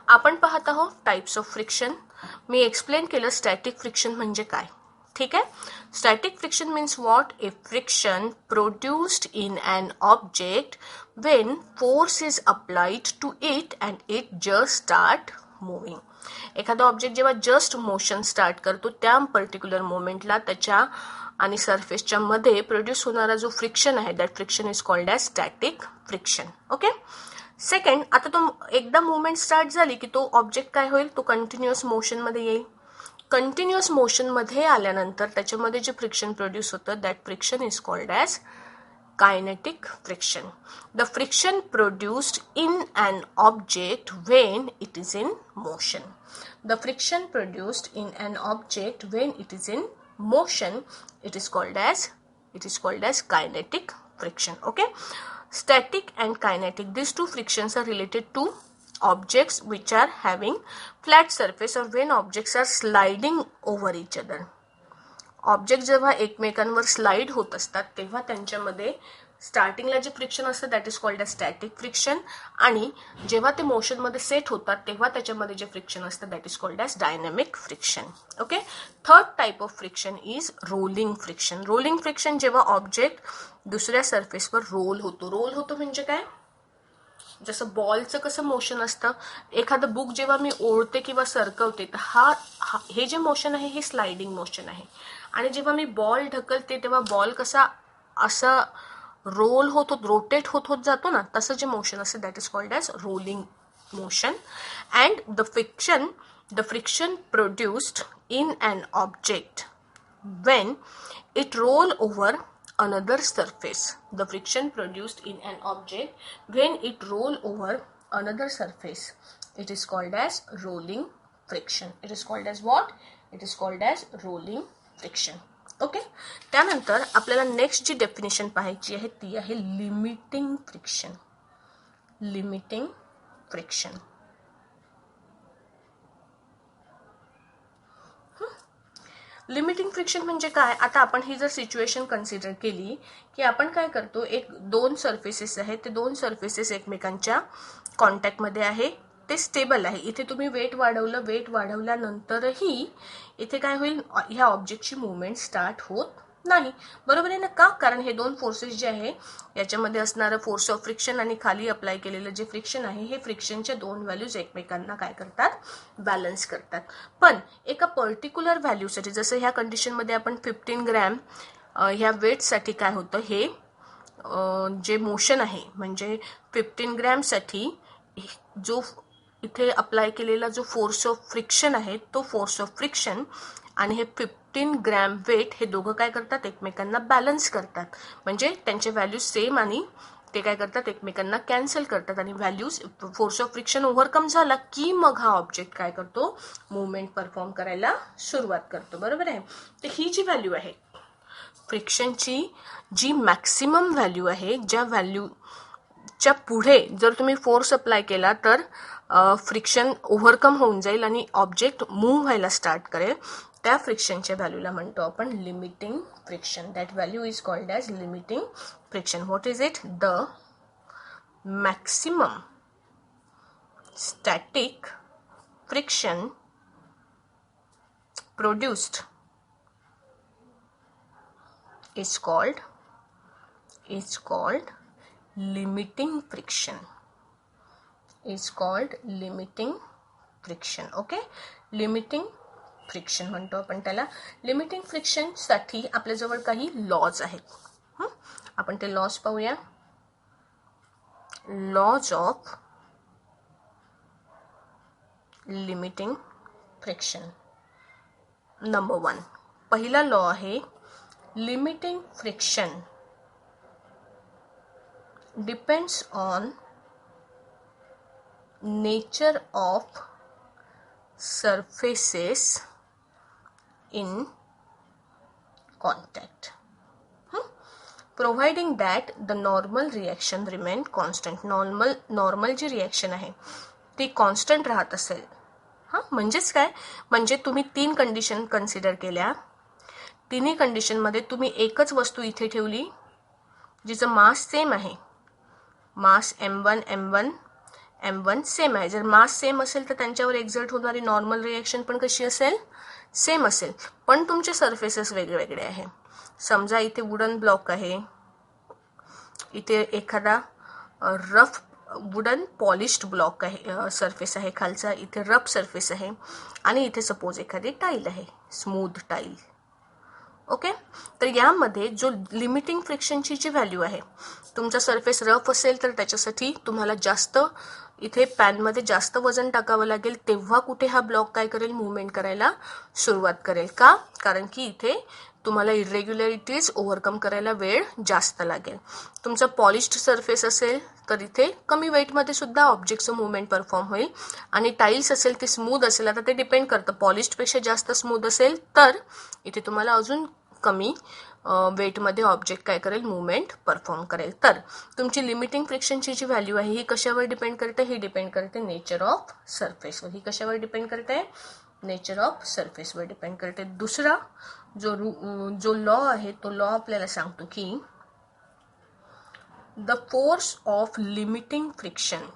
आपण पाहत आहोत टाइप्स ऑफ फ्रिक्शन. मी एक्सप्लेन केलं स्टॅटिक फ्रिक्शन म्हणजे काय. ठीक आहे. Static friction means what? A friction produced in an object when force is applied to it and it just start moving. एखादा ऑब्जेक्ट जेव्हा जस्ट मोशन स्टार्ट करतो त्या पर्टिक्युलर मोमेंटला त्याच्या आणि सरफेसच्या मध्ये प्रोड्यूस होणारा जो फ्रिक्शन आहे that friction is called as static friction. Okay. Second, आता तो एकदा मुवमेंट स्टार्ट झाली की तो ऑब्जेक्ट काय होईल? तो कंटिन्युअस मोशन मध्ये येईल. कंटिन्युअस मोशन मध्ये आल्यानंतर त्याच्यामध्ये जे फ्रिक्शन प्रोड्यूस होतं that friction is called as kinetic friction. The friction produced in an object when it is in motion. The friction produced in an object when it is in motion, it is called as kinetic friction. Okay. Static and kinetic, these two frictions are related to objects which are having flat surface or when objects are sliding over each other. Object जेव्हा एकमेकांवर slide होत असतात तेव्हा त्यांच्यामध्ये स्टार्टिंगला जे friction असतं that is called as static friction आणि जेव्हा ते मोशनमध्ये सेट होतात तेव्हा त्याच्यामध्ये जे फ्रिक्शन असतं that is called as dynamic friction. Okay. Third type of friction is rolling friction. Rolling friction जेव्हा ऑब्जेक्ट दुसऱ्या सरफेसवर रोल होतो म्हणजे काय? जसं बॉलचं कसं मोशन असतं, एखादं बुक जेव्हा मी ओढते किंवा सरकवते तर हे जे मोशन आहे हे स्लाइडिंग मोशन आहे आणि जेव्हा मी बॉल ढकलते तेव्हा बॉल कसा असा रोल होत रोटेट होत जातो ना, तसं जे मोशन असतं that is called as rolling motion. And the friction produced in an object when it roll over another surface. The friction produced in an object when it roll over another surface, it is called as rolling friction. It is called as what? It is called as rolling friction. Okay. त्यानंतर आपल्याला next जी definition पाहायची आहे ती आहे limiting friction. Limiting friction. Limiting friction म्हणजे काय? आता आपण ही जर सिच्युएशन कन्सिडर केली की आपण काय करतो, दोन सर्फेसेस आहेत, ते दोन सर्फेसेस एकमेकांच्या कॉन्टॅक्टमध्ये आहे, ते स्टेबल आहे. इथे तुम्ही वेट वाढवल्यानंतरही इथे काय होईल? ह्या ऑब्जेक्टची मुवमेंट स्टार्ट होत नाही. बरोबर आहे ना? का? कारण हे दोन फोर्सेस जे आहे याच्यामध्ये असणारं फोर्स ऑफ फ्रिक्शन आणि खाली अप्लाय केलेलं जे फ्रिक्शन आहे हे फ्रिक्शनच्या दोन व्हॅल्यूज एकमेकांना काय करतात? बॅलन्स करतात. पण एका पर्टिक्युलर व्हॅल्यूसाठी, जसं ह्या कंडिशनमध्ये आपण 15 ग्रॅम ह्या वेटसाठी काय होतं, हे जे मोशन आहे म्हणजे 15 ग्रॅमसाठी जो इथे अप्लाय केलेला जो फोर्स ऑफ फ्रिक्शन आहे तो फोर्स ऑफ फ्रिक्शन आणि हे 15 ग्रॅम वेट हे दोघं काय करतात? एकमेकांना बॅलन्स करतात. म्हणजे त्यांचे व्हॅल्यूज सेम आणि ते काय करतात? एकमेकांना कॅन्सल करतात आणि values force of friction overcome झाला की मग हा ऑब्जेक्ट काय करतो? मुवमेंट परफॉर्म करायला सुरुवात करतो. बरोबर आहे. तर ही जी व्हॅल्यू आहे फ्रिक्शनची, जी मॅक्सिमम व्हॅल्यू आहे, ज्या व्हॅल्यूच्या पुढे जर तुम्ही फोर्स अप्लाय केला तर फ्रिक्शन ओव्हरकम होऊन जाईल आणि ऑब्जेक्ट मूव्ह व्हायला स्टार्ट करेल, त्या फ्रिक्शनच्या व्हॅल्यूला म्हणतो आपण limiting friction. That value is called as limiting friction. What is it? The maximum static friction produced is called limiting friction. Is called limiting friction. Okay. Limiting friction म्हणतो आपण त्याला. Limiting friction साठी आपल्याजवळ काही लॉज आहेत. आपण ते laws पाहूया. Laws of limiting friction. Number 1, पहिला लॉ आहे limiting friction depends on nature of surfaces in contact, providing that the normal reaction remain constant. Normal जी रिएक्शन आहे ती कॉन्स्टंट राहत असेल. म्हणजेच काय? म्हणजे तुम्ही 3 कंडिशन कन्सिडर केल्या, तिन्ही कंडिशनमध्ये तुम्ही एकच वस्तू इथे ठेवली जिचं मास सेम आहे, मास m1 M1 सेम आहे. जर मास सेम असेल तर त्यांच्यावर एक्झर्ट होणारी नॉर्मल रिॲक्शन पण कशी असेल, सेम असेल. पण तुमचे सरफेसेस वेगळे आहे. समजा इथे वुडन ब्लॉक आहे, इथे एखादा रफ वुडन पॉलिश्ड ब्लॉक आहे, सरफेस आहे खालचा, इथे रफ सरफेस आहे, आणि इथे सपोज एखादी टाईल आहे, स्मूथ टाईल. ओके, तर यामध्ये जो लिमिटिंग फ्रिक्शनची जी व्हॅल्यू आहे, तुमचा सरफेस रफ असेल तर त्याच्यासाठी तुम्हाला जास्त इथे पॅनमध्ये जास्त वजन टाकावं लागेल, तेव्हा कुठे हा ब्लॉक काय करेल, मुवमेंट करायला सुरुवात करेल. का? कारण की इथे तुम्हाला इरेग्युलरिटीज ओव्हरकम करायला वेळ जास्त लागेल. तुमचा पॉलिश्ड सरफेस असेल तर इथे कमी वेटमध्ये सुद्धा ऑब्जेक्टचं मुवमेंट परफॉर्म होईल. आणि टाईल्स असेल ते स्मूथ असेल, आता ते डिपेंड करतं, पॉलिश्डपेक्षा जास्त स्मूथ असेल तर इथे तुम्हाला अजून कमी वेटमध्ये ऑब्जेक्ट काय करेल, मुवमेंट परफॉर्म करेल. तर तुमची लिमिटिंग फ्रिक्शनची जी व्हॅल्यू आहे ही कशावर डिपेंड करते, ही डिपेंड करते नेचर ऑफ सरफेसवर. ही कशावर डिपेंड करते, नेचर ऑफ सरफेसवर डिपेंड करते. दुसरा जो लॉ आहे तो लॉ आपल्याला सांगतो की the force of limiting friction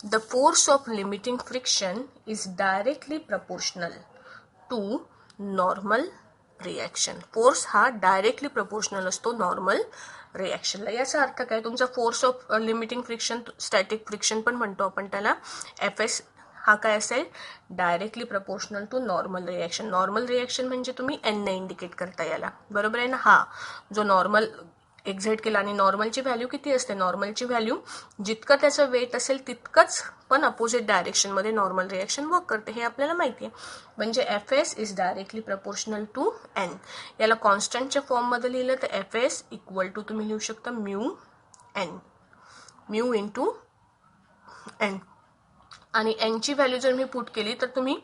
The force of limiting friction is directly proportional to normal reaction. Force हा डायरेक्टली प्रोपोर्शनल असतो नॉर्मल रिॲक्शनला. याचा अर्थ काय, तुमचा force of limiting friction, static friction पण म्हणतो आपण त्याला, FS हा काय असेल, directly proportional to normal reaction. Normal reaction म्हणजे तुम्ही N ने इंडिकेट करता याला, बरोबर आहे ना. हा जो नॉर्मल एक्झिट केला, आणि नॉर्मलची व्हॅल्यू किती असते, नॉर्मलची व्हॅल्यू जितकं त्याचं वेट असेल तितकंच पण अपोजिट डायरेक्शनमध्ये नॉर्मल रिॲक्शन वर्क करते, हे आपल्याला माहिती आहे. म्हणजे FS is directly proportional to N. याला कॉन्स्टंटच्या फॉर्ममध्ये लिहिलं तर FS इक्वल टू तुम्ही लिहू शकता mu N, mu into N. आणि N ची व्हॅल्यू जर मी पुट केली तर तुम्ही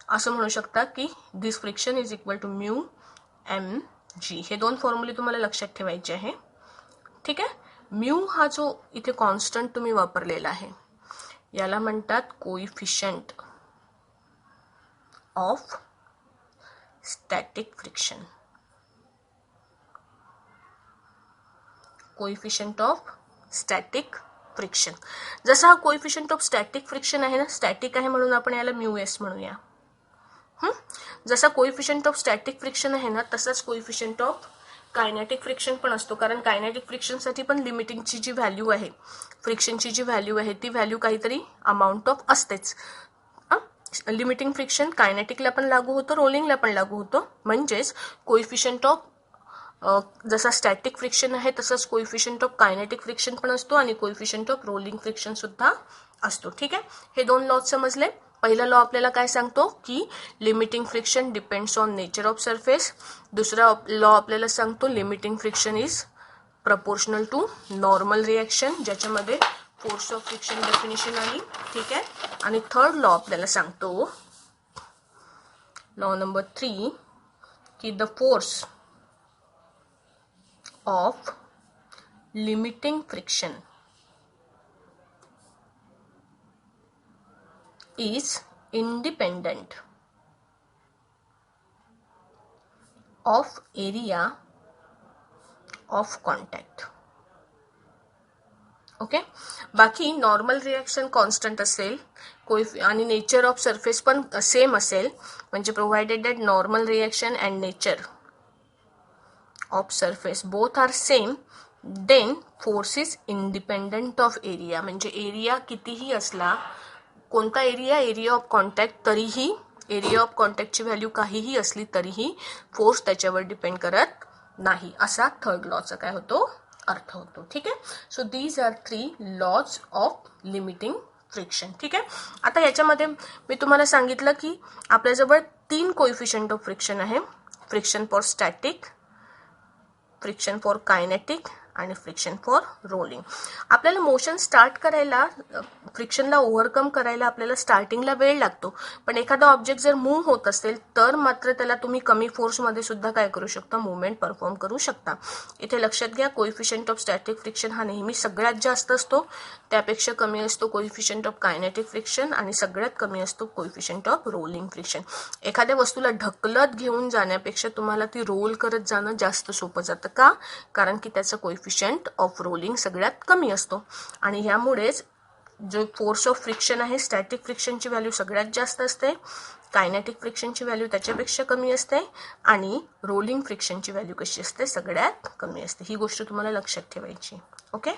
असं म्हणू शकता की this friction is equal to mu mg. हे दोन फॉर्म्युले तुम्हाला लक्षात ठेवायचे आहे, ठीक आहे. म्यू हा जो इथे कॉन्स्टंट तुम्ही वापरलेला आहे याला म्हणतात coefficient of static friction. Coefficient of static friction. जसा हा कोइफिशियंट ऑफ स्टॅटिक फ्रिक्शन आहे ना, स्टॅटिक आहे म्हणून आपण याला म्यू एस म्हणूया. जसा कोइफिशियंट ऑफ स्टॅटिक फ्रिक्शन आहे ना, तसाच कोइफिशियंट ऑफ कायनेटिक फ्रिक्शन पण असतो. कारण कायनेटिक फ्रिक्शनसाठी पण लिमिटिंगची जी व्हॅल्यू आहे, फ्रिक्शनची जी व्हॅल्यू आहे ती व्हॅल्यू काहीतरी अमाऊंट ऑफ असतेच. लिमिटिंग फ्रिक्शन कायनेटिकला पण लागू होतं, रोलिंगला पण लागू होतं. म्हणजेच कोइफिशियंट ऑफ जसा स्टॅटिक फ्रिक्शन आहे तसंच कोइफिशियंट ऑफ कायनेटिक फ्रिक्शन पण असतो, आणि कोइफिशियंट ऑफ रोलिंग फ्रिक्शन सुद्धा असतो, ठीक आहे. हे दोन लॉ समजले. पहिला लॉ आपल्याला काय सांगतो की limiting friction depends on nature of surface. दुसरा लॉ आपल्याला सांगतो limiting friction is proportional to normal reaction, ज्याच्यामध्ये फोर्स ऑफ फ्रिक्शन डेफिनेशन आली, ठीक आहे. आणि थर्ड लॉ आपल्याला सांगतो, लॉ नंबर 3, की the force of limiting friction is independent of area of contact. Okay, बाकी नॉर्मल रिॲक्शन कॉन्स्टंट असेल, आणि नेचर ऑफ सरफेस पण सेम असेल, म्हणजे provided that normal reaction and nature of surface both are same, then force is independent of area. म्हणजे area कितीही असला, कोणता एरिया ऑफ कॉन्टॅक्ट, तरीही एरिया ऑफ कॉन्टॅक्टची व्हॅल्यू काहीही असली तरीही फोर्स त्याच्यावर डिपेंड करत नाही, असा थर्ड लॉचा काय होतो, अर्थ होतो, ठीक आहे. So these are 3 laws of limiting friction, ठीक आहे. आता याच्यामध्ये मी तुम्हाला सांगितलं की आपल्याजवळ 3 कोइफिशियंट ऑफ फ्रिक्शन आहे, friction for static, friction for kinetic आणि फ्रिक्शन फॉर रोलिंग. आपल्याला मोशन स्टार्ट करायला, फ्रिक्शनला ओव्हरकम करायला आपल्याला स्टार्टिंगला वेळ लागतो, पण एखादा ऑब्जेक्ट जर मूव्ह होत असेल तर मात्र त्याला तुम्ही कमी फोर्समध्ये सुद्धा काय करू शकता, मुवमेंट परफॉर्म करू शकता. इथे लक्षात घ्या, कोइफिशियंट ऑफ स्टॅटिक फ्रिक्शन हा नेहमी सगळ्यात जास्त असतो, त्यापेक्षा कमी असतो कोइफिशियंट ऑफ कायनेटिक फ्रिक्शन, आणि सगळ्यात कमी असतो कोइफिशियंट ऑफ रोलिंग फ्रिक्शन. एखाद्या वस्तूला ढकलत घेऊन जाण्यापेक्षा तुम्हाला ती रोल करत जाणं जास्त सोपं जातं. का? कारण की त्याचं कोइफिशियंट कोएफिशियंट ऑफ रोलिंग सगळ्यात कमी असतो आणि ह्यामुळेच जो फोर्स ऑफ फ्रिक्शन आहे स्टॅटिक फ्रिक्शनची व्हॅल्यू सगळ्यात जास्त असते, कायनेटिक फ्रिक्शनची व्हॅल्यू त्याच्यापेक्षा कमी असते आणि रोलिंग फ्रिक्शनची व्हॅल्यू कशी असते सगळ्यात कमी असते. ही गोष्ट तुम्हाला लक्षात ठेवायची. ओके.